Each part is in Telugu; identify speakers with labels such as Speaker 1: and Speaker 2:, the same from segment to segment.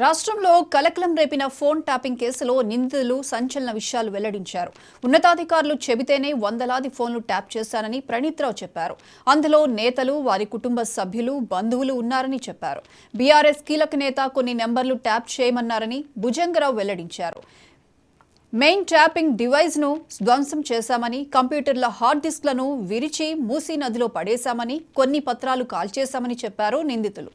Speaker 1: రాష్ట్రంలో కలకలం రేపిన ఫోన్ ట్యాపింగ్ కేసులో నిందితులు సంచలన విషయాలు వెల్లడించారు. ఉన్నతాధికారులు చెబితేనే వందలాది ఫోన్లు ట్యాప్ చేశానని ప్రణీత్రావు చెప్పారు. అందులో నేతలు, వారి కుటుంబ సభ్యులు, బంధువులు ఉన్నారని చెప్పారు. బీఆర్ఎస్ కీలక నేత కొన్ని నెంబర్లు ట్యాప్ చేయమన్నారని భుజంగరావు వెల్లడించారు. మెయిన్ ట్యాపింగ్ డివైస్ ను ధ్వంసం చేశామని, కంప్యూటర్ల హార్డ్ డిస్క్లను విరిచి మూసీ నదిలో పడేశామని, కొన్ని పత్రాలు కాల్చేశామని చెప్పారు నిందితులు.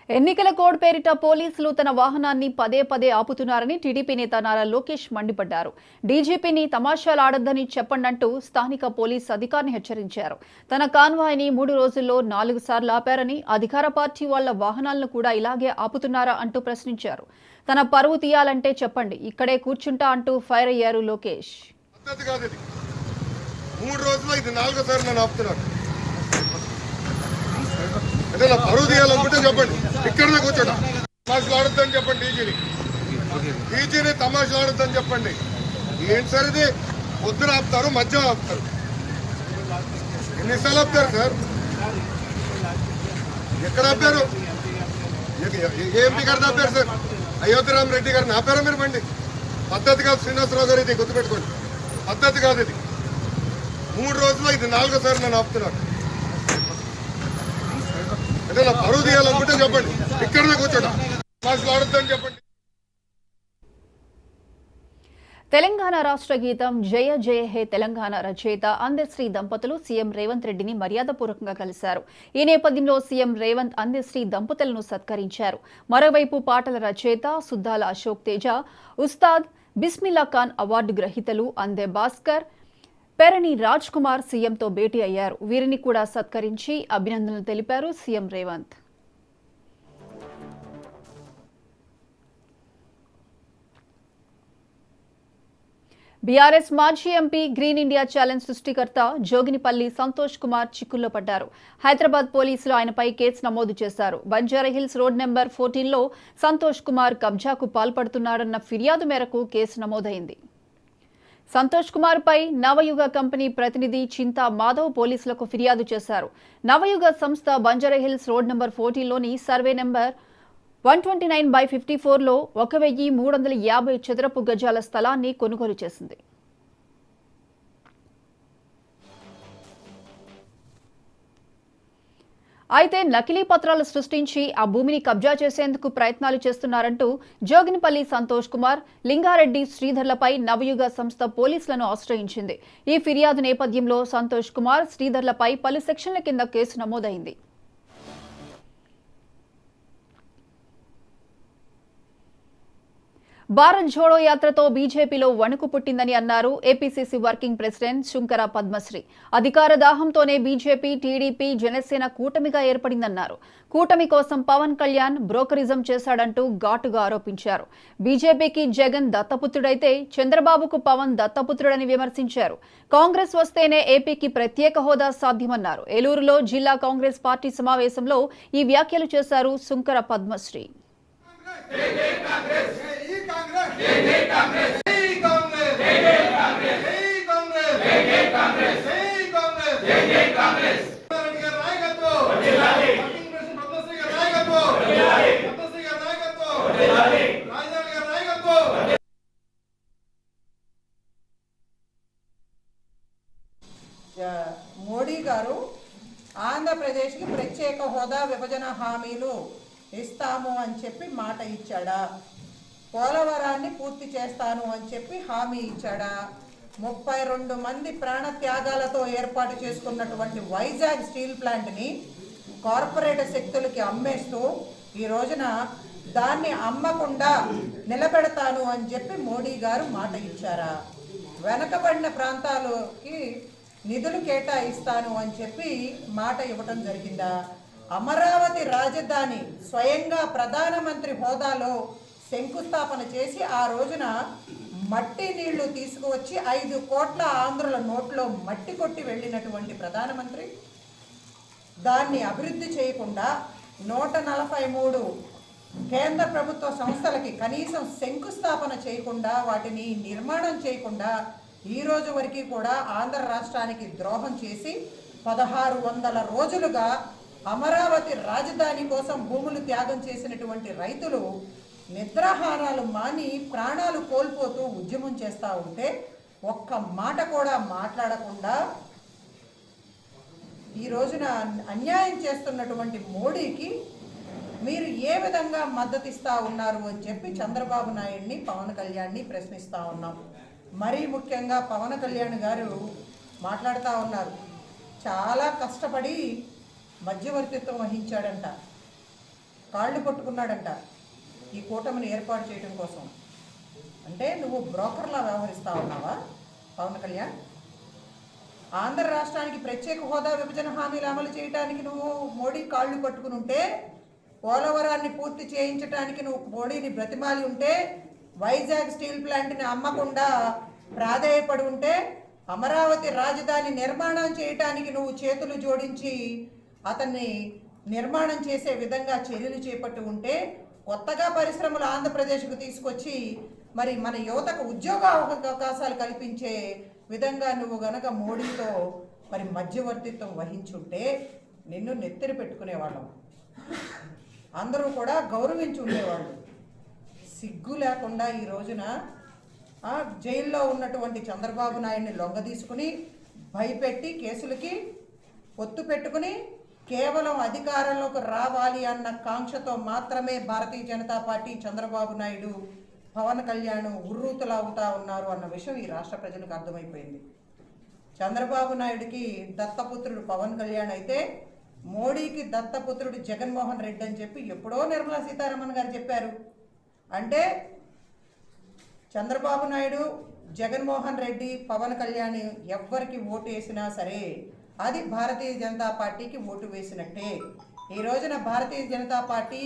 Speaker 1: ఎన్నికల కోడ్ పేరిట పోలీసులు తన వాహనాన్ని పదే పదే ఆపుతున్నారని టీడీపీ నేత నారా లోకేష్ మండిపడ్డారు. డీజీపీని తమాషాలాడొద్దని చెప్పండంటూ స్థానిక పోలీస్ అధికారిని హెచ్చరించారు. తన కాన్వాయ్ని 3 రోజుల్లో 4 సార్లు ఆపారని, అధికార పార్టీ వాళ్ల వాహనాలను కూడా ఇలాగే ఆపుతున్నారా అంటూ ప్రశ్నించారు. తన పరువు తీయాలంటే చెప్పండి, ఇక్కడే కూర్చుంటా అంటూ ఫైర్ అయ్యారు లోకేష్.
Speaker 2: పరువు తీయాలనుకుంటే చెప్పండి, ఇక్కడనే కూర్చోండి. తమాషలు ఆడొద్దని చెప్పండి, డీజీని తమాషలు ఆడొద్దని చెప్పండి. ఏంటి సార్ ఇది? పొద్దున ఆపుతారు, మధ్య ఆపుతారు. ఎన్నిసార్లు ఆపుతారు సార్? ఎక్కడ ఆపారు? ఏఎంపీ గారిని ఆపారు సార్? అయోధ్యరామ్ రెడ్డి గారిని ఆపారా మీరు? బండి పద్ధతి కాదు శ్రీనివాసరావు గారు, ఇది గుర్తుపెట్టుకోండి, పద్ధతి కాదు ఇది. 3 రోజుల్లో ఇది 4వ సారి నన్ను ఆపుతున్నారు. పరువు తీయాలనుకుంటే చెప్పండి, ఇక్కడనే కూర్చోండి. చెప్పండి.
Speaker 1: తెలంగాణ రాష్ట్ర గీతం జయ జయ హే తెలంగాణ రచయిత అందశ్రీ దంపతులు సీఎం రేవంత్ రెడ్డిని మర్యాదపూర్వకంగా కలిశారు. ఈ నేపథ్యంలో సీఎం రేవంత్ అందశ్రీ దంపతులను సత్కరించారు. మరోవైపు పాటల రచయిత సుద్దాల అశోక్ తేజ, ఉస్తాద్ బిస్మిల్లా ఖాన్ అవార్డు గ్రహీతలు అందే భాస్కర్, పెరణి రాజ్ కుమార్ సీఎంతో భేటీ అయ్యారు. వీరిని కూడా సత్కరించి అభినందనలు తెలిపారు సీఎం రేవంత్. బీఆర్ఎస్ మాజీ ఎంపీ గ్రీన్ ఇండియా ఛాలెంజ్ సృష్టికర్త జోగినిపల్లి సంతోష్ కుమార్ చిక్కుల్లో పడ్డారు. హైదరాబాద్ పోలీసులు ఆయనపై కేసు నమోదు చేశారు. బంజారాహిల్స్ రోడ్ నెంబర్ 14లో సంతోష్ కుమార్ కబ్జాకు పాల్పడుతున్నాడన్న ఫిర్యాదు మేరకు కేసు నమోదైంది. సంతోష్ కుమార్ పై నవయుగ కంపెనీ ప్రతినిధి చింతా మాధవ్ పోలీసులకు ఫిర్యాదు చేశారు. నవయుగ సంస్థ బంజారాహిల్స్ రోడ్ నెంబర్ 14లోని సర్వే నెంబర్ 129/54లో 1350 చదరపు గజాల స్థలాన్ని కొనుగోలు చేసింది. అయితే నకిలీ పత్రాలు సృష్టించి ఆ భూమిని కబ్జా చేసేందుకు ప్రయత్నాలు చేస్తున్నారంటూ జోగినిపల్లి సంతోష్ కుమార్, లింగారెడ్డి శ్రీధర్లపై నవయుగ సంస్థ పోలీసులను ఆశ్రయించింది. ఈ ఫిర్యాదు నేపథ్యంలో సంతోష్ కుమార్, శ్రీధర్లపై పలు సెక్షన్ల కింద కేసు నమోదైంది. భారత్ జోడో యాత్రతో బీజేపీలో వణుకు పుట్టిందని అన్నారు APCC working president Shunkara Padmasri. అధికార దాహంతోనే బీజేపీ, టీడీపీ, జనసేన కూటమిగా ఏర్పడిందన్నారు. కూటమి కోసం పవన్ కళ్యాణ్ బ్రోకరిజం చేశాడంటూ ఘాటుగా ఆరోపించారు. బీజేపీకి జగన్ దత్తపుత్రుడైతే చంద్రబాబుకు పవన్ దత్తపుత్రుడని విమర్శించారు. కాంగ్రెస్ వస్తేనే ఏపీకి ప్రత్యేక హోదా సాధ్యమన్నారు. ఏలూరులో జిల్లా కాంగ్రెస్ పార్టీ సమావేశంలో ఈ వ్యాఖ్యలు చేశారు శుంకర పద్మశ్రీ.
Speaker 3: మోడీ గారు ఆంధ్రప్రదేశ్కి ప్రత్యేక హోదా, విభజన హామీలు ఇస్తాము అని చెప్పి మాట ఇచ్చాడా? పోలవరాన్ని పూర్తి చేస్తాను అని చెప్పి హామీ ఇచ్చాడా? 32 మంది ప్రాణ త్యాగాలతో ఏర్పాటు చేసుకున్నటువంటి వైజాగ్ స్టీల్ ప్లాంట్ని కార్పొరేట్ శక్తులకి అమ్మేస్తూ ఈ రోజున దాన్ని అమ్మకుండా నిలబెడతాను అని చెప్పి మోడీ గారు మాట ఇచ్చారా? వెనకబడిన ప్రాంతాలకి నిధులు కేటాయిస్తాను అని చెప్పి మాట ఇవ్వటం జరిగిందా? అమరావతి రాజధాని స్వయంగా ప్రధానమంత్రి హోదాలో శంకుస్థాపన చేసి ఆ రోజున మట్టి నీళ్లు తీసుకువచ్చి 5 కోట్ల ఆంధ్రుల నోట్లో మట్టి కొట్టి వెళ్ళినటువంటి ప్రధానమంత్రి దాన్ని అభివృద్ధి చేయకుండా 143 కేంద్ర ప్రభుత్వ సంస్థలకి కనీసం శంకుస్థాపన చేయకుండా వాటిని నిర్మాణం చేయకుండా ఈ రోజు వరకు కూడా ఆంధ్ర రాష్ట్రానికి ద్రోహం చేసి 1600 రోజులుగా అమరావతి రాజధాని కోసం భూములు త్యాగం చేసినటువంటి రైతులు నిద్రాహారాలు మాని ప్రాణాలు కోల్పోతూ ఉద్యమం చేస్తూ ఉంటే ఒక్క మాట కూడా మాట్లాడకుండా ఈ రోజున అన్యాయం చేస్తున్నటువంటి మోడీకి మీరు ఏ విధంగా మద్దతు ఇస్తూ ఉన్నారు అని చెప్పి చంద్రబాబు నాయుడిని పవన్ కళ్యాణ్ని ప్రశ్నిస్తూ ఉన్నాం. మరీ ముఖ్యంగా పవన్ కళ్యాణ్ గారు మాట్లాడుతూ ఉన్నారు, చాలా కష్టపడి మధ్యవర్తిత్వం వహించాడంట, కాళ్ళు పట్టుకున్నాడంట ఈ కూటమిని ఏర్పాటు చేయడం కోసం. అంటే నువ్వు బ్రోకర్లా వ్యవహరిస్తూ ఉన్నావా పవన్ కళ్యాణ్? ఆంధ్ర రాష్ట్రానికి ప్రత్యేక హోదా విభజన హామీలు అమలు చేయడానికి నువ్వు మోడీ కాళ్ళు పట్టుకుని ఉంటే, పోలవరాన్ని పూర్తి చేయించడానికి నువ్వు మోడీని బ్రతిమాలి ఉంటే, వైజాగ్ స్టీల్ ప్లాంట్ని అమ్మకుండా ప్రాధేయపడి ఉంటే, అమరావతి రాజధాని నిర్మాణం చేయటానికి నువ్వు చేతులు జోడించి అతన్ని నిర్మాణం చేసే విధంగా చర్యలు చేపట్టి ఉంటే, కొత్తగా పరిశ్రమలు ఆంధ్రప్రదేశ్కు తీసుకొచ్చి మరి మన యువతకు ఉద్యోగ అవకాశాలు కల్పించే విధంగా నువ్వు గనక మోడీతో మరి మధ్యవర్తిత్వం వహించుంటే నిన్ను నెత్తిన పెట్టుకునేవాళ్ళం, అందరూ కూడా గౌరవించి ఉండేవాళ్ళు. సిగ్గు లేకుండా ఈ రోజున జైల్లో ఉన్నటువంటి చంద్రబాబు నాయుడిని లొంగదీసుకుని భయపెట్టి కేసులకి పొత్తు పెట్టుకుని కేవలం అధికారంలోకి రావాలి అన్న కాంక్షతో మాత్రమే భారతీయ జనతా పార్టీ, చంద్రబాబు నాయుడు, పవన్ కళ్యాణ్ ఉర్రూతలాగుతూ ఉన్నారు అన్న విషయం ఈ రాష్ట్ర ప్రజలకు అర్థమైపోయింది. చంద్రబాబు నాయుడికి దత్తపుత్రుడు పవన్ కళ్యాణ్ అయితే మోడీకి దత్తపుత్రుడు జగన్మోహన్ రెడ్డి అని చెప్పి ఎప్పుడో నిర్మలా సీతారామన్ గారు చెప్పారు. అంటే చంద్రబాబు నాయుడు, జగన్మోహన్ రెడ్డి, పవన్ కళ్యాణ్ ఎవ్వరికి ఓటు వేసినా సరే అది భారతీయ జనతా పార్టీకి ఓటు వేసినట్టే. ఈ రోజున భారతీయ జనతా పార్టీ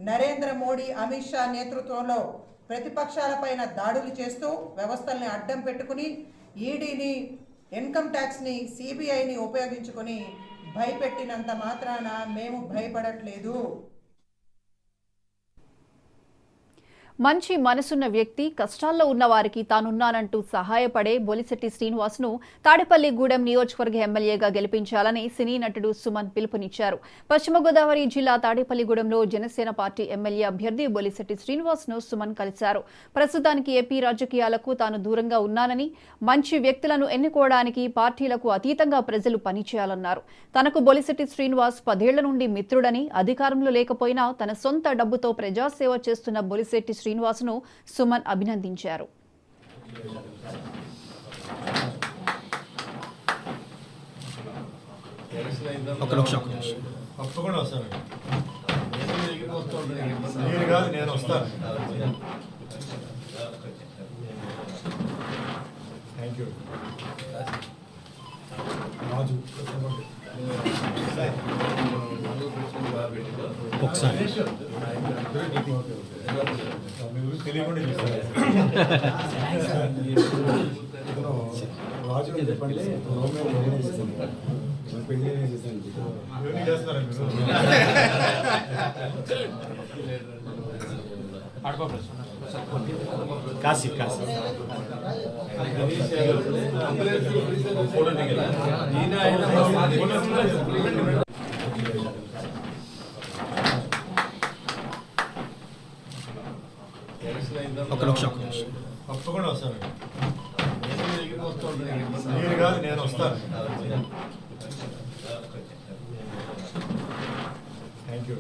Speaker 3: నరేంద్ర మోడీ, అమిత్ షా నేతృత్వంలో ప్రతిపక్షాలపైన దాడులు చేస్తూ వ్యవస్థల్ని అడ్డం పెట్టుకుని ఈడీని, ఇన్కమ్ ట్యాక్స్ని, సిబిఐని ఉపయోగించుకొని భయపెట్టినంత మాత్రాన మేము భయపడట్లేదు.
Speaker 1: మంచి మనసున్న వ్యక్తి, కష్టాల్లో ఉన్న వారికి తానున్నానంటూ సహాయపడే బొలిశెట్టి శ్రీనివాస్ను తాడేపల్లిగూడెం నియోజకవర్గ ఎమ్మెల్యేగా గెలిపించాలని సినీ నటుడు సుమన్ పిలుపునిచ్చారు. పశ్చిమ గోదావరి జిల్లా తాడేపల్లిగూడెంలో జనసేన పార్టీ ఎమ్మెల్యే అభ్యర్థి బొలిశెట్టి శ్రీనివాస్ను సుమన్ కలిశారు. ప్రస్తుతానికి ఏపీ రాజకీయాలకు తాను దూరంగా ఉన్నానని, మంచి వ్యక్తులను ఎన్నుకోవడానికి పార్టీలకు అతీతంగా ప్రజలు పనిచేయాలన్నారు. తనకు బొలిశెట్టి శ్రీనివాస్ 10 ఏళ్ల నుండి మిత్రుడని, అధికారంలో లేకపోయినా తన సొంత డబ్బుతో ప్రజాసేవ చేస్తున్న బొలిశెట్టి శ్రీనివాస్ను సుమన్ అభినందించారు.
Speaker 4: కాశీ
Speaker 5: తప్పకుండా వస్తాను. మీరు కాదు, నేను వస్తాను. Thank you.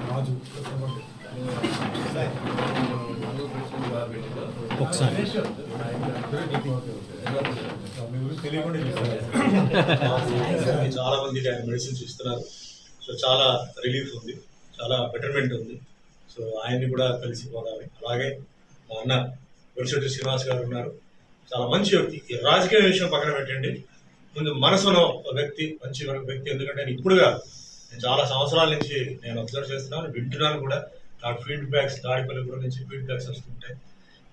Speaker 5: రాజు ఒకసారి
Speaker 4: చాలా మందికి ఆయన మెడిసిన్స్ ఇస్తున్నారు. సో చాలా రిలీఫ్ ఉంది, చాలా బెటర్మెంట్ ఉంది. సో ఆయన్ని కూడా కలిసి పోదాలి. అలాగే మా అన్న బొలిశెట్టి శ్రీనివాస్ గారు ఉన్నారు, చాలా మంచి వ్యక్తి. రాజకీయ విషయం పక్కన పెట్టండి, ముందు మనసులో వ్యక్తి, మంచి వ్యక్తి. ఎందుకంటే ఇప్పుడు కాదు, నేను చాలా సంవత్సరాల నుంచి నేను అబ్జర్వ్ చేస్తున్నాను, వింటున్నాను కూడా. నాకు ఫీడ్బ్యాక్స్ తాడిపల్లిగూడెం నుంచి ఫీడ్బ్యాక్స్ వస్తుంటాయి.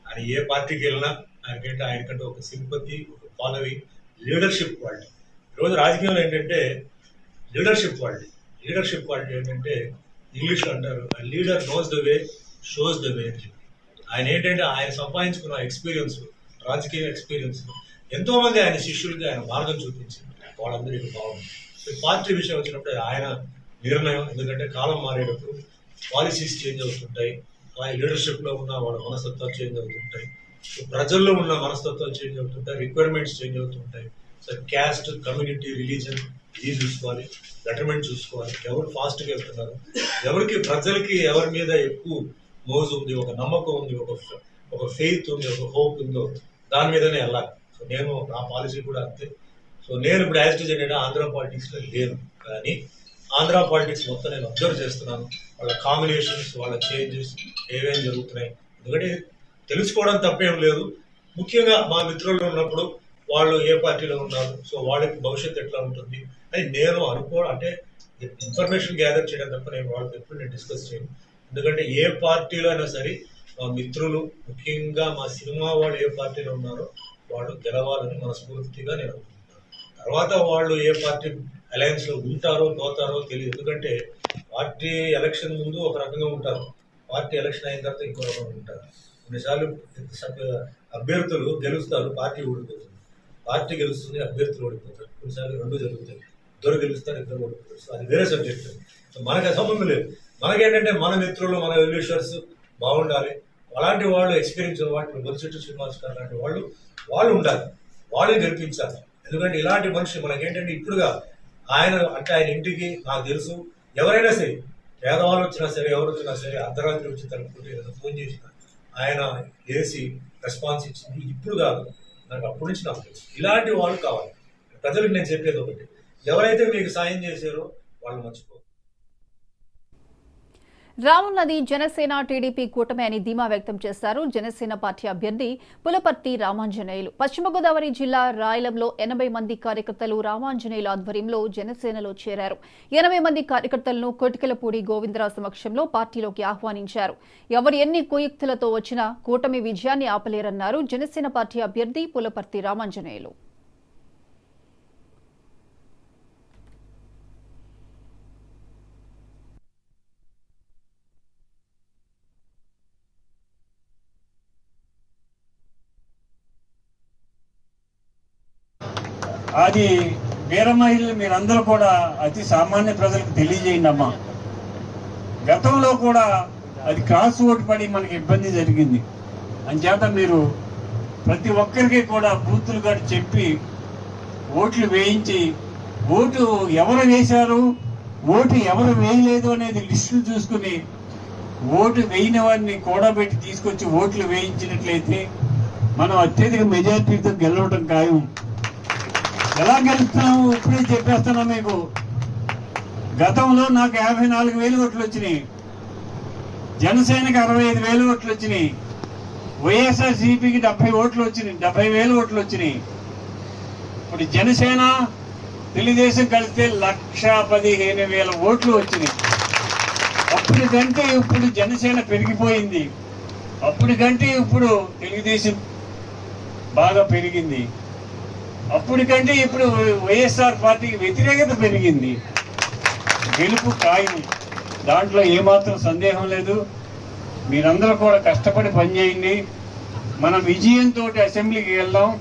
Speaker 4: ఆయన ఏ పార్టీకి వెళ్ళినా ఆయనకంటే ఒక సింపతి, ఒక ఫాలోయింగ్, లీడర్షిప్ క్వాలిటీ. ఈరోజు రాజకీయంలో ఏంటంటే లీడర్షిప్ క్వాలిటీ ఏంటంటే ఇంగ్లీష్లో అంటారు leader knows the way shows the way అని చెప్పి. ఆయన ఏంటంటే ఆయన సంపాదించుకున్న ఎక్స్పీరియన్స్, రాజకీయ ఎక్స్పీరియన్స్, ఎంతో మంది ఆయన శిష్యులకి ఆయన మార్గం చూపించి వాళ్ళందరికీ బాగుంది. పార్టీ విషయం వచ్చినప్పుడు ఆయన నిర్ణయం, ఎందుకంటే కాలం మారేటప్పుడు పాలసీస్ చేంజ్ అవుతుంటాయి, అలాగే లీడర్షిప్లో ఉన్న వాళ్ళ మనస్తత్వాలు చేంజ్ అవుతుంటాయి, ప్రజల్లో ఉన్న మనస్తత్వాలు చేంజ్ అవుతుంటాయి, రిక్వైర్మెంట్స్ చేంజ్ అవుతుంటాయి. సో క్యాస్ట్, కమ్యూనిటీ, రిలీజన్ ఇది చూసుకోవాలి, బెటర్మెంట్ చూసుకోవాలి, ఎవరు ఫాస్ట్గా వెళ్తున్నారు, ఎవరికి ప్రజలకి ఎవరి మీద ఎక్కువ మోజు ఉంది, ఒక నమ్మకం ఉంది, ఒక ఫెయిత్ ఉంది, ఒక హోప్ ఉందో దాని మీదనే వెళ్ళాలి. సో నేను నా పాలసీ కూడా అంతే. సో నేను ఇప్పుడు యాజ్ టీజ్ ఏంటంటే ఆంధ్ర పాలిటిక్స్లో లేను, కానీ ఆంధ్ర పాలిటిక్స్ మొత్తం నేను అబ్జర్వ్ చేస్తున్నాను. వాళ్ళ కాంబినేషన్స్, వాళ్ళ చేంజెస్ ఏమేమి జరుగుతున్నాయి, ఎందుకంటే తెలుసుకోవడం తప్పేం లేదు. ముఖ్యంగా మా మిత్రులు ఉన్నప్పుడు వాళ్ళు ఏ పార్టీలో ఉన్నారు, సో వాళ్ళకి భవిష్యత్తు ఎట్లా ఉంటుంది అని నేను అంటే ఇన్ఫర్మేషన్ గ్యాదర్ చేయడం తప్ప నేను వాళ్ళతో ఎప్పుడు నేను డిస్కస్ చేయను. ఎందుకంటే ఏ పార్టీలో అయినా సరే మా మిత్రులు, ముఖ్యంగా మా సినిమా వాళ్ళు ఏ పార్టీలో ఉన్నారో వాళ్ళు గెలవాలని మనస్ఫూర్తిగా నేను అనుకుంటున్నాను. తర్వాత వాళ్ళు ఏ పార్టీ అలయన్స్లో ఉంటారో పోతారో తెలియదు, ఎందుకంటే పార్టీ ఎలక్షన్ ముందు ఒక రకంగా ఉంటారు, పార్టీ ఎలక్షన్ అయిన తర్వాత ఇంకో రకంగా ఉంటారు. కొన్నిసార్లు అభ్యర్థులు గెలుస్తారు, పార్టీ ఓడిపోతుంది, పార్టీ గెలుస్తుంది, అభ్యర్థులు ఓడిపోతారు, కొన్నిసార్లు రెండు జరుగుతాయి, ఇద్దరు గెలుస్తారు, ఇద్దరు ఓడిపోతారు. సో అది వేరే సబ్జెక్ట్. సో మనకు సంబంధం లేదు. మనకేంటంటే మన మిత్రులు, మన వెల్విషర్స్ బాగుండాలి, అలాంటి వాళ్ళు ఎక్స్పీరియన్స్ వాటి బొలిశెట్టి శ్రీనివాస్ గారు లాంటి వాళ్ళు ఉండాలి, వాళ్ళని గెలిపించాలి. ఎందుకంటే ఇలాంటి మనిషి మనకేంటంటే ఇప్పుడుగా ఆయన ఇంటికి నాకు తెలుసు ఎవరైనా సరే, పేదవాళ్ళు వచ్చినా సరే, ఎవరు వచ్చినా సరే, అర్ధరాత్రి వచ్చి తలుపుకుంటే ఏదైనా ఫోన్ చేసిన ఆయన చేసి రెస్పాన్స్ ఇచ్చింది ఇప్పుడు కాదు, నాకు అప్పటి నుంచి నాకు తెలుసు. ఇలాంటి వాళ్ళు కావాలి. ప్రజలకు నేను చెప్పేది ఒకటి, ఎవరైతే మీకు సాయం చేశారో వాళ్ళు మర్చిపో.
Speaker 1: రానున్నది జనసేన టీడీపీ కూటమి అని ధీమా వ్యక్తం చేశారు జనసేన పార్టీ అభ్యర్థి పులపర్తి రామాంజనేయులు. పశ్చిమ గోదావరి జిల్లా రాయలంలో 80 మంది కార్యకర్తలు రామాంజనేయుల ఆధ్వర్యంలో జనసేనలో చేరారు. 80 మంది కార్యకర్తలను కొటికెలపూడి గోవిందరావు సమక్షంలో పార్టీలోకి ఆహ్వానించారు. ఎవరు ఎన్ని కుయుక్తులతో వచ్చినా కూటమి విజయాన్ని ఆపలేరన్నారు జనసేన పార్టీ అభ్యర్థి పులపర్తి రామాంజనేయులు.
Speaker 6: అది వీర మహిళలు మీరందరూ కూడా అతి సామాన్య ప్రజలకు తెలియజేయండి అమ్మా. గతంలో కూడా అది క్రాస్ ఓటు పడి మనకి ఇబ్బంది జరిగింది. అంచేత మీరు ప్రతి ఒక్కరికి కూడా బూతులు గారు చెప్పి ఓట్లు వేయించి, ఓటు ఎవరు వేశారు, ఓటు ఎవరు వేయలేదు అనేది లిస్టులు చూసుకుని ఓటు వేయని వారిని కూడబెట్టి తీసుకొచ్చి ఓట్లు వేయించినట్లయితే మనం అత్యధిక మెజారిటీతో గెలవడం ఖాయం. ఎలా గెలుస్తున్నాము ఇప్పుడే చెప్పేస్తున్నా మీకు. గతంలో నాకు 54,000 ఓట్లు వచ్చినాయి, జనసేనకి 65,000 ఓట్లు వచ్చినాయి, వైఎస్ఆర్సీపీకి 70 ఓట్లు వచ్చినాయి, 70,000 ఓట్లు వచ్చినాయి. ఇప్పుడు జనసేన తెలుగుదేశం కలిస్తే 1,15,000 ఓట్లు వచ్చినాయి. అప్పటికంటే ఇప్పుడు జనసేన పెరిగిపోయింది, అప్పటికంటే ఇప్పుడు తెలుగుదేశం బాగా పెరిగింది, అప్పటికంటే ఇప్పుడు వైఎస్ఆర్ పార్టీకి వ్యతిరేకత పెరిగింది. గెలుపు ఖాయం, దాంట్లో ఏమాత్రం సందేహం లేదు. మీరందరూ కూడా కష్టపడి పనిచేయండి. మనం విజయంతో అసెంబ్లీకి వెళ్దాం.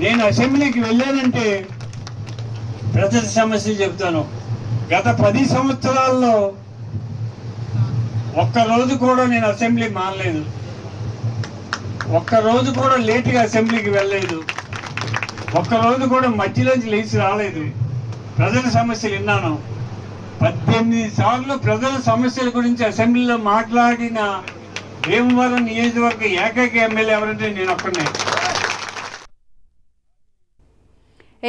Speaker 6: నేను అసెంబ్లీకి వెళ్ళానంటే ప్రజల సమస్యలు చెప్తాను. గత 10 సంవత్సరాల్లో ఒక్కరోజు కూడా నేను అసెంబ్లీ మానలేదు, ఒక్కరోజు కూడా లేటుగా అసెంబ్లీకి వెళ్ళలేదు, ఒక్కరోజు కూడా మధ్యలోంచి లేచి రాలేదు. ప్రజల సమస్యలు విన్నాను. 18 సార్లు ప్రజల సమస్యల గురించి అసెంబ్లీలో మాట్లాడిన భీమవరం నియోజకవర్గ ఏకైక ఎమ్మెల్యే ఎవరంటే నేను ఒక్కనే.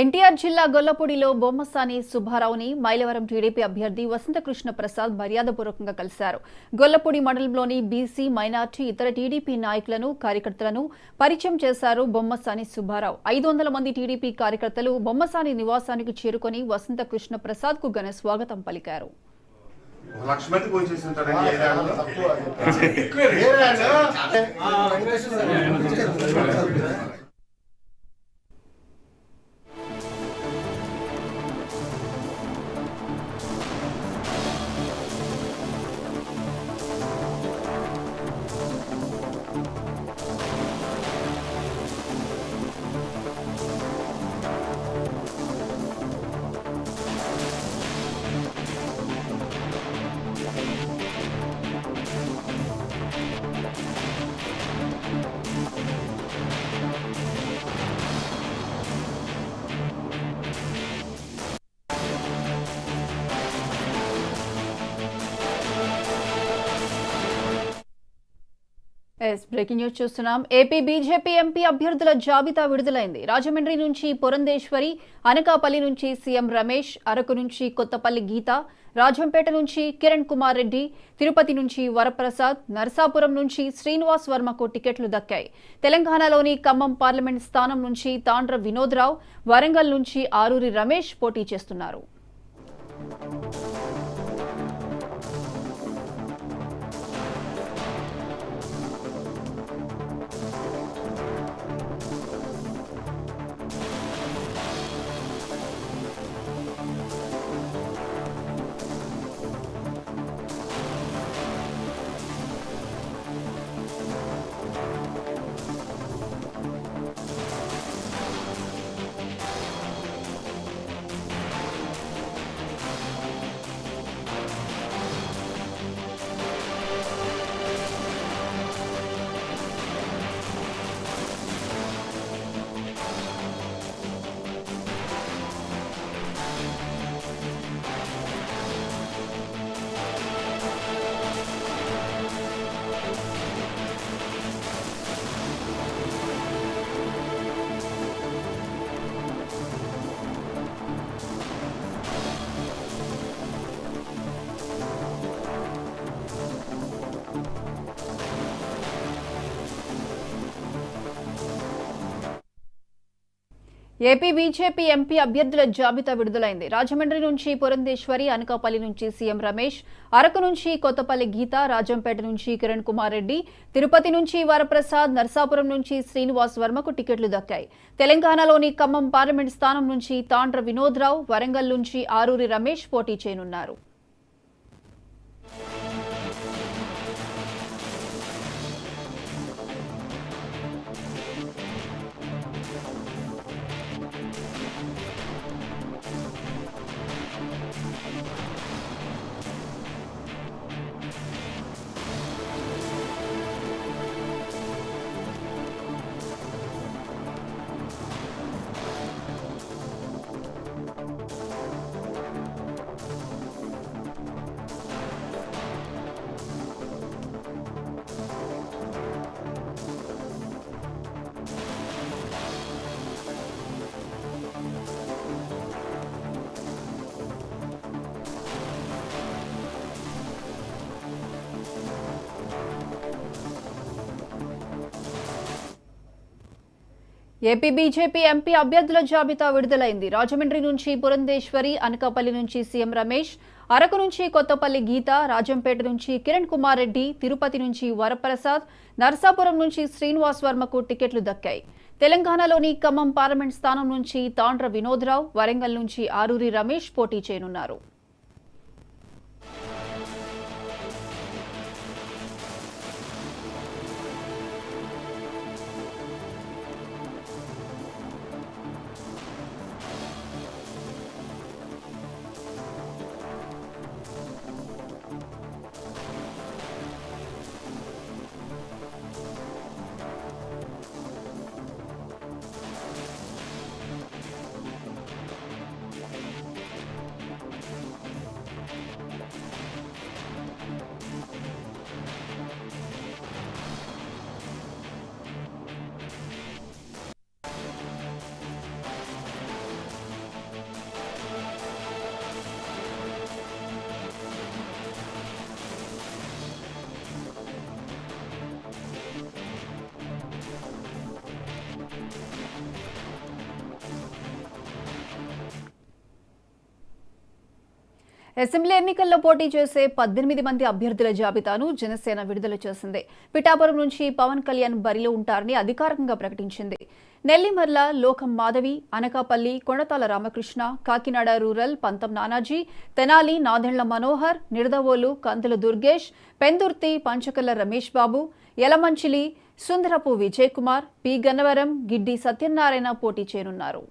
Speaker 1: ఎన్టీఆర్ జిల్లా గొల్లపూడిలో బొమ్మసాని సుబ్బారావుని మైలవరం టీడీపీ అభ్యర్థి వసంతకృష్ణ ప్రసాద్ మర్యాదపూర్వకంగా కలిశారు. గొల్లపూడి మండలంలోని బీసీ, మైనార్టీ, ఇతర టీడీపీ నాయకులను, కార్యకర్తలను పరిచయం చేశారు బొమ్మసాని సుబ్బారావు. 500 మంది టీడీపీ కార్యకర్తలు బొమ్మసాని నివాసానికి చేరుకొని వసంతకృష్ణ ప్రసాద్ కు ఘన స్వాగతం పలికారు.
Speaker 7: 1,00,000 మంది భోజనం చేసి ఉంటారండి ఏడాదిలో.
Speaker 1: బ్రేకింగ్ న్యూస్ చూస్తున్నాం. ఏపీ బీజేపీ ఎంపీ అభ్యర్థుల జాబితా విడుదలైంది. రాజమండ్రి నుంచి పురంధేశ్వరి, అనకాపల్లి నుంచి సీఎం రమేష్, అరకు నుంచి కొత్తపల్లి గీత, రాజంపేట నుంచి కిరణ్ కుమార్ రెడ్డి, తిరుపతి నుంచి వరప్రసాద్, నర్సాపురం నుంచి శ్రీనివాస్ వర్మకు టికెట్లు దక్కాయి. తెలంగాణలోని ఖమ్మం పార్లమెంట్ స్థానం నుంచి తాండ్ర వినోద్ రావు, వరంగల్ నుంచి ఆరూరి రమేష్ పోటీ చేస్తున్నారు. ఏపీ బీజేపీ ఎంపీ అభ్యర్థుల జాబితా విడుదలైంది. రాజమండ్రి నుంచి పురంధేశ్వరి, అనకాపల్లి నుంచి సీఎం రమేష్, అరకు నుంచి కొత్తపల్లి గీత, రాజంపేట నుంచి కిరణ్ కుమార్ రెడ్డి, తిరుపతి నుంచి వరప్రసాద్, నర్సాపురం నుంచి శ్రీనివాస్ వర్మకు టికెట్లు దక్కాయి. తెలంగాణలోని ఖమ్మం పార్లమెంట్ స్థానం నుంచి తాండ్ర వినోద్ రావు, వరంగల్ నుంచి ఆరూరి రమేష్ పోటీ చేయనున్నారు. ఏపీ బీజేపీ ఎంపీ అభ్యర్థుల జాబితా విడుదలైంది. రాజమండ్రి నుంచి పురంధేశ్వరి, అనకాపల్లి నుంచి సీఎం రమేష్, అరకు నుంచి కొత్తపల్లి గీత, రాజంపేట నుంచి కిరణ్ కుమార్ రెడ్డి, తిరుపతి నుంచి వరప్రసాద్, నర్సాపురం నుంచి శ్రీనివాస్ వర్మకు టికెట్లు దక్కాయి. తెలంగాణలోని ఖమ్మం పార్లమెంట్ స్థానం నుంచి తాండ్ర వినోద్ రావు, వరంగల్ నుంచి ఆరూరి రమేష్ పోటీ చేయనున్నారు. అసెంబ్లీ ఎన్నికల్లో పోటీ చేసే 18 మంది అభ్యర్థుల జాబితాను జనసేన విడుదల చేసింది. పిఠాపురం నుంచి పవన్ కళ్యాణ్ బరిలో ఉంటారని అధికారికంగా ప్రకటించింది. నెల్లిమర్ల లోకం మాధవి, అనకాపల్లి కొణతాల రామకృష్ణ, కాకినాడ రూరల్ పంతం నానాజీ, తెనాలి నాదెండ్ల మనోహర్, నిడదవోలు కందుల దుర్గేష్, పెందుర్తి పంచకల్ల రమేష్ బాబు, యలమంచిలి సుందరపు విజయ్ కుమార్, పి గన్నవరం గిడ్డి సత్యనారాయణ పోటీ చేయనున్నారు.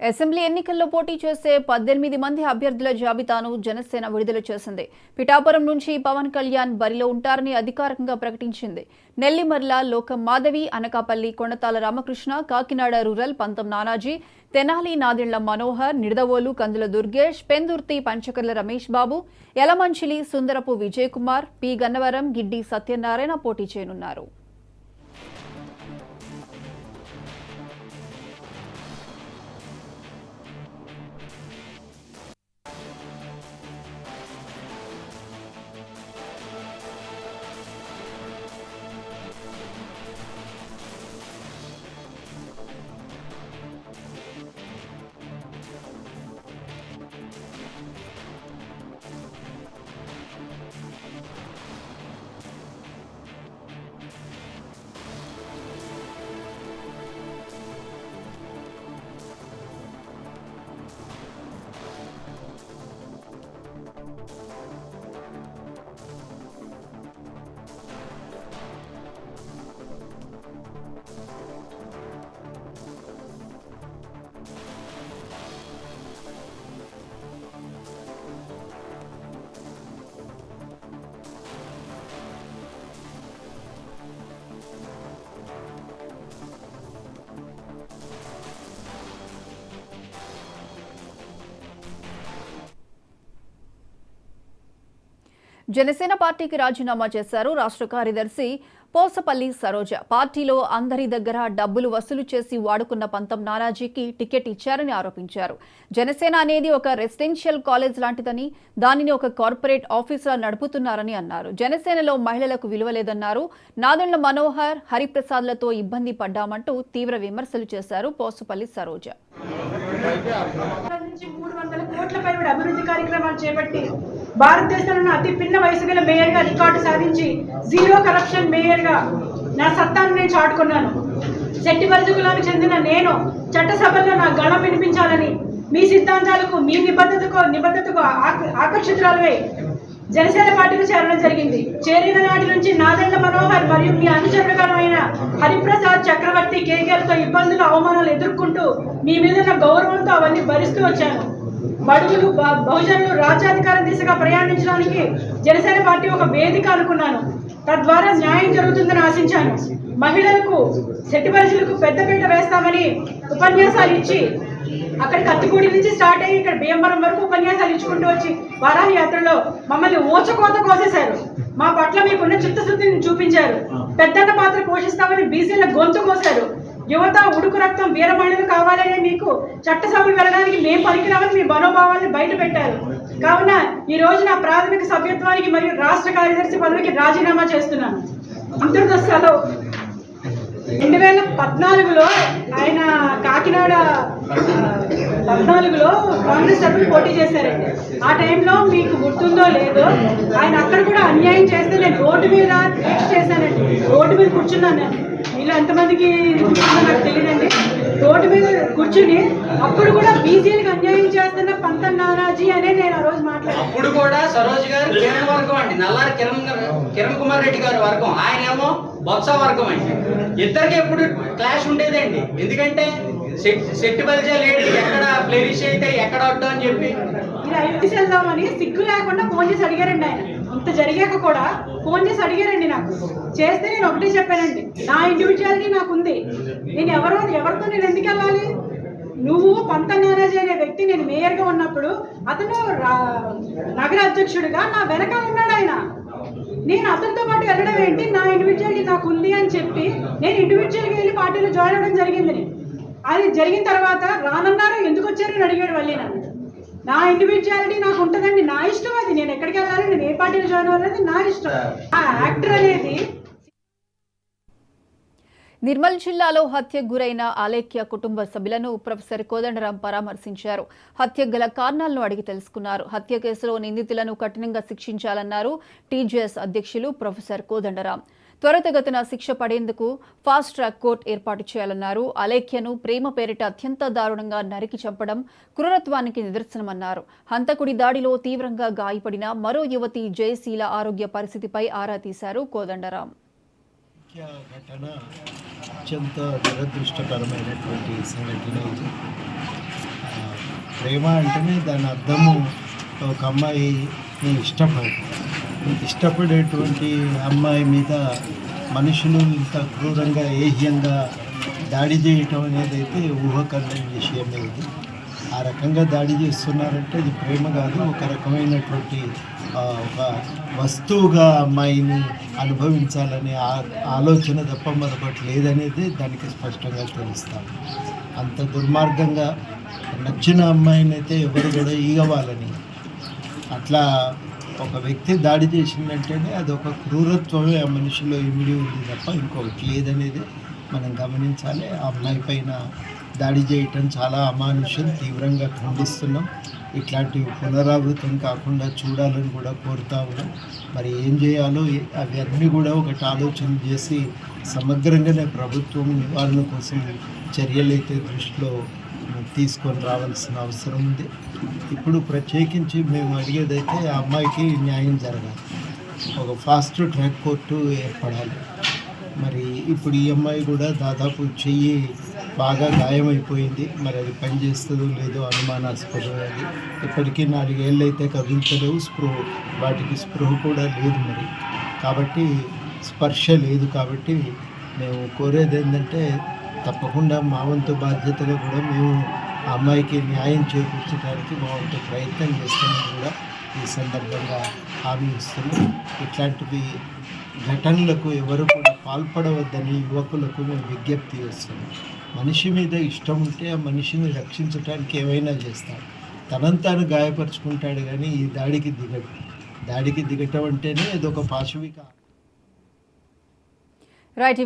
Speaker 1: అసెంబ్లీ ఎన్నికల్లో పోటీ చేసే 18 మంది అభ్యర్థుల జాబితాను జనసేన విడుదల చేసింది. పిఠాపురం నుంచి పవన్ కళ్యాణ్ బరిలో ఉంటారని అధికారికంగా ప్రకటించింది. నెల్లిమర్ల లోకం మాధవి, అనకాపల్లి కొణతాల రామకృష్ణ, కాకినాడ రూరల్ పంతం నానాజీ, తెనాలి నాదెండ్ల మనోహర్, నిడదవోలు కందుల దుర్గేష్, పెందుర్తి పంచకర్ల రమేష్ బాబు, యలమంచిలి సుందరపు విజయ్ కుమార్, పి గన్నవరం గిడ్డి సత్యనారాయణ పోటీ చేయనున్నారు. జనసేన పార్టీకి రాజీనామా చేశారు రాష్ట్ర కార్యదర్శి పోసపల్లి సరోజ. పార్టీలో అందరి దగ్గర డబ్బులు వసూలు చేసి వాడుకున్న పంతం నానాజీకి టికెట్ ఇచ్చారని ఆరోపించారు. జనసేన అనేది ఒక రెసిడెన్షియల్ కాలేజ్ లాంటిదని, దానిని ఒక కార్పొరేట్ ఆఫీసులా నడుపుతున్నారని అన్నారు. జనసేనలో మహిళలకు విలువ లేదన్నారు. నాదెండ్ల మనోహర్, హరిప్రసాద్లతో ఇబ్బంది పడ్డామంటూ తీవ్ర విమర్శలు చేశారు పోసపల్లి సరోజ.
Speaker 8: 300 కోట్ల పైబడి అభివృద్ధి కార్యక్రమాలు చేపట్టి భారతదేశంలో అతి పిన్న వయసు గల మేయర్గా రికార్డు సాధించి జీరో కరప్షన్ మేయర్గా నా సత్తాను నేను చాటుకున్నాను. శెట్టి వర్గకులానికి చెందిన నేను చట్టసభల్లో నా గళం వినిపించాలని మీ సిద్ధాంతాలకు మీ నిబద్ధతకు ఆకర్షితురాలవై జనసేన పార్టీలో చేరడం జరిగింది. చేరిన నాటి నుంచి నాదెండ్ల మనోహర్ మరియు మీ అనుచరుడుగానైన హరిప్రసాద్ చక్రవర్తి కేకేలతో ఇబ్బందులు అవమానాలు ఎదుర్కొంటూ మీ మీద ఉన్న గౌరవంతో అవన్నీ భరిస్తూ వచ్చాను. బడుగులు బహుజనులు రాజ్యాధికారం దిశగా ప్రయాణించడానికి జనసేన పార్టీ ఒక వేదిక అనుకున్నాను. తద్వారా న్యాయం జరుగుతుందని ఆశించాను. మహిళలకు శెట్టిపరిచులకు పెద్దపీట వేస్తామని ఉపన్యాసాలు ఇచ్చి అక్కడ కత్తిపూడి నుంచి స్టార్ట్ అయ్యి ఇక్కడ భీమవరం వరకు ఉపన్యాసాలు ఇచ్చుకుంటూ వచ్చి వారాహి యాత్రలో మమ్మల్ని ఓచకోత కోసేశారు. మా పట్ల మీకున్న చిత్తశుద్ధిని చూపించారు. పెద్దన్న పాత్ర పోషిస్తామని బీసీల గొంతు కోసారు. యువత ఉడుకు రక్తం వీరమణులు కావాలనే మీకు చట్టసభలు వెళ్ళడానికి మేము పనికిరామని మీ మనోభావాన్ని బయట పెట్టారు. కావున ఈ రోజు నా ప్రాథమిక సభ్యత్వానికి మరియు రాష్ట్ర కార్యదర్శి పదవికి రాజీనామా చేస్తున్నాను. అంతర్దశలో 2014లో ఆయన కాకినాడ 14లో కాంగ్రెస్ సభ్యులు పోటీ చేశారండి. ఆ టైంలో మీకు గుర్తుందో లేదో ఆయన అక్కడ కూడా అన్యాయం చేస్తే నేను రోడ్డు మీద దీక్ష చేశానండి. రోడ్డు మీద కూర్చున్నాను. నేను ఇలా ఎంతమందికి నాకు తెలియదండి. రోడ్డు మీద కూర్చుని అప్పుడు కూడా బీసీలకు అన్యాయం చేస్తున్న పంతం నానాజీ అనే నేను ఆ రోజు మాట్లాడాను.
Speaker 9: అప్పుడు కూడా సరోజ్ గారు కిరణ్ వర్గం అండి, నల్లారి కిరణ్ కుమార్ రెడ్డి గారి వర్గం, ఆయన ఏమో బొత్స వర్గం అండి. ఇద్దరికి ఎప్పుడు క్లాష్ ఉండేదండి. ఎందుకంటే శెట్టి బలిజా లేడీ ఎక్కడ ఫ్లెరిష్ అయితే ఎక్కడ వద్దు అని చెప్పి
Speaker 8: ఇలా ఐటీ వెళ్దామని సిగ్గు లేకుండా ఫోన్ చేసి అడిగారండి ఆయన. ఇంత జరిగాక కూడా ఫోన్ చేసి అడిగారండి నాకు. చేస్తే నేను ఒకటే చెప్పానండి, నా ఇండివిజువాలిటీ నాకు ఉంది, నేను ఎవరితో నేను ఎందుకు వెళ్ళాలి? నువ్వు పంత నానాజీ అనే వ్యక్తి, నేను మేయర్గా ఉన్నప్పుడు అతను నగర అధ్యక్షుడిగా నా వెనకాల ఉన్నాడు ఆయన. నేను అతనితో పాటు వెళ్ళడం ఏంటి? నా ఇండివిజువాలిటీ నాకు ఉంది అని చెప్పి నేను ఇండివిజువల్గా వెళ్ళి పార్టీలో జాయిన్ అవ్వడం జరిగింది. అది జరిగిన తర్వాత రానన్నారు, ఎందుకు వచ్చారు అని అడిగాడు మళ్ళీ నన్ను. నా ఇండివిజువాలిటీ నాకు ఉంటుందండి, నా ఇష్టం అది, నేను ఎక్కడికి వెళ్ళాలి, నేను ఏ పార్టీలో జాయిన్ అవ్వాలనేది నా ఇష్టం. ఆ యాక్టర్ అనేది
Speaker 1: నిర్మల్ జిల్లాలో హత్యకు గురైన ఆలేఖ్య కుటుంబ సభ్యులను ప్రొఫెసర్ కోదండరాం పరామర్శించారు. హత్యకు గల కారణాలను అడిగి తెలుసుకున్నారు. హత్య కేసులో నిందితులను కఠినంగా శిక్షించాలన్నారు టీజేఎస్ అధ్యక్షులు ప్రొఫెసర్ కోదండరాం. త్వరితగతిన శిక్ష పడేందుకు ఫాస్ట్ ట్రాక్ కోర్టు ఏర్పాటు చేయాలన్నారు. ఆలేఖ్యను ప్రేమ పేరిట అత్యంత దారుణంగా నరికి చంపడం క్రూరత్వానికి నిదర్శనమన్నారు. హంతకుడి దాడిలో తీవ్రంగా గాయపడిన మరో యువతి జయశీల ఆరోగ్య పరిస్థితిపై ఆరా తీశారు కోదండరాం.
Speaker 10: ఘటన అత్యంత దురదృష్టకరమైనటువంటి సంఘటన ఇది. ప్రేమ అంటేనే దాని అర్థము ఒక అమ్మాయిని ఇష్టపడేటువంటి అమ్మాయి మీద మనుషులు ఇంత క్రూరంగా ఏహ్యంగా దాడి చేయటం అనేది అయితే ఊహకందని విషయమే ఇది. ఆ రకంగా దాడి చేస్తున్నారంటే ఇది ప్రేమ కాదు, ఒక రకమైనటువంటి ఒక వస్తువుగా అమ్మాయిని అనుభవించాలనే ఆలోచన తప్ప మరొకటి లేదనేది దానికి స్పష్టంగా తెలుస్తాం. అంత దుర్మార్గంగా నచ్చిన అమ్మాయిని అయితే ఎవరు కూడా ఈగవాలని అట్లా ఒక వ్యక్తి దాడి చేసిందంటేనే అదొక క్రూరత్వమే ఆ మనిషిలో ఇమిడి ఉంది తప్ప ఇంకొకటి లేదనేది మనం గమనించాలి. ఆ అమ్మాయి పైన దాడి చేయటం చాలా అమానుషం, తీవ్రంగా ఖండిస్తున్నాం. ఇట్లాంటివి పునరావృతం కాకుండా చూడాలని కూడా కోరుతా ఉన్నాం. మరి ఏం చేయాలో అవి అన్నీ కూడా ఒకటి ఆలోచన చేసి సమగ్రంగానే ప్రభుత్వం నివారణ కోసం చర్యలైతే దృష్టిలో తీసుకొని రావాల్సిన అవసరం ఉంది. ఇప్పుడు ప్రత్యేకించి మేము అడిగేదైతే ఆ అమ్మాయికి న్యాయం జరగాలి, ఒక ఫాస్ట్ ట్రాక్ కోర్టు ఏర్పడాలి. మరి ఇప్పుడు ఈ అమ్మాయి కూడా దాదాపు చెయ్యి బాగా గాయమైపోయింది. మరి అది పనిచేస్తుందో లేదో అనుమానాస్పదమైంది. ఇప్పటికీ 4 ఏళ్ళు అయితే కదులుతలేవు, వాటికి స్పృహ కూడా లేదు. మరి కాబట్టి స్పర్శ లేదు. కాబట్టి మేము కోరేది ఏంటంటే తప్పకుండా మా వంతు బాధ్యతగా కూడా మేము ఆ అమ్మాయికి న్యాయం చేకూర్చడానికి మా వంతు ప్రయత్నం చేస్తామని కూడా ఈ సందర్భంగా హామీ ఇస్తున్నాం. ఇట్లాంటివి ఘటనలకు ఎవరు కూడా పాల్పడవద్దని యువకులకు మేము విజ్ఞప్తి చేస్తున్నాం. మనిషి మీద ఇష్టం ఉంటే ఆ మనిషిని రక్షించడానికి ఏమైనా చేస్తాడు, తనంతాను గాయపరుచుకుంటాడు, కానీ ఈ దాడికి దిగడు. దాడికి దిగటం అంటేనే అదొక పాశవిక.
Speaker 1: రైట్.